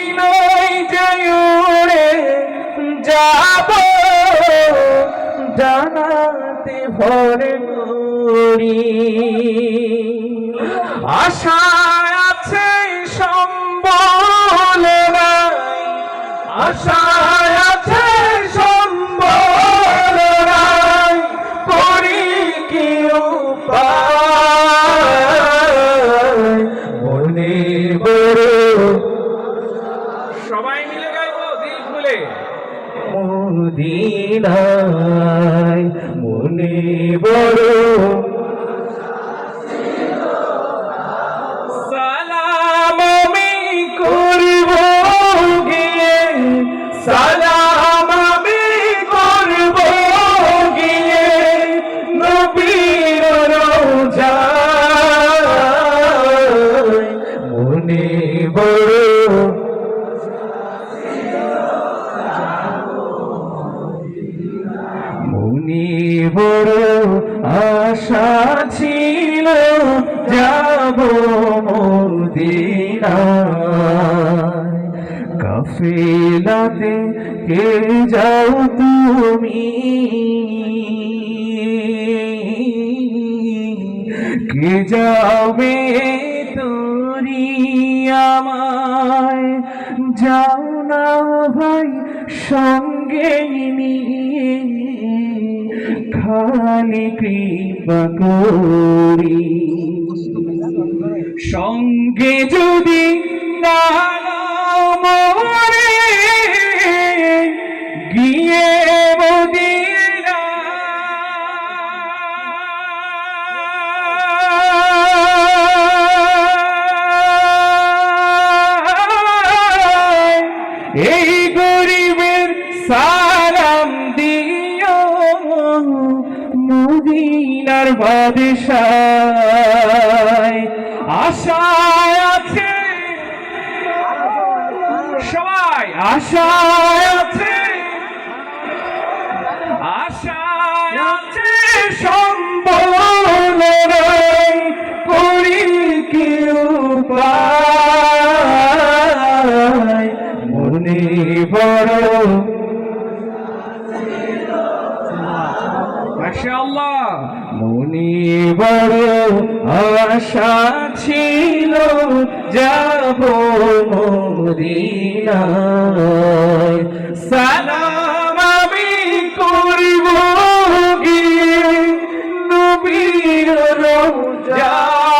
মদিনায় যাই উড়ে যাব জানাতে ভরে করি আশা আছে সম্বল নাই আশা আছে সম্বল নাই করি কি উপায় মনে বড় সবাই মিলে গাইবো দিল খুলে মদিনায় মনে বড় সালাম আমি করব গিয়ে সালাম আমি করব গিয়ে নবীর রওজায় মনে বড় বড় আশা ছিল যাব মদিনায় কাফেলাতে কে যাও তুমি কে যাবে তোরি আমায় যাও না ভাই সঙ্গে নিয়ে খালি কৃপা করি সঙ্গে যদি না মরে গিয়ে মদিনা এই গরিবের সালাম দিও মদিনার বাদশায় আশায় আছে সবাই আশায় আছে আশায় আছে সম্বল নাই করি কি উপায় মনে বড় মাশাআল্লাহ মনে বড় আশা ছিল যাব মদিনায় সালাম আমি করব গিয়ে নবীর রওজায়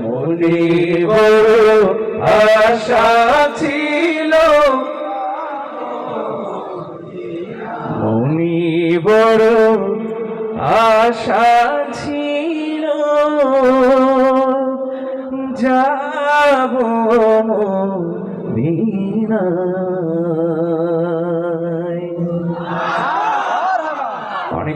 মনে বড় আশা ছিল মনে বড় আশা ছিল যাব মদিনায়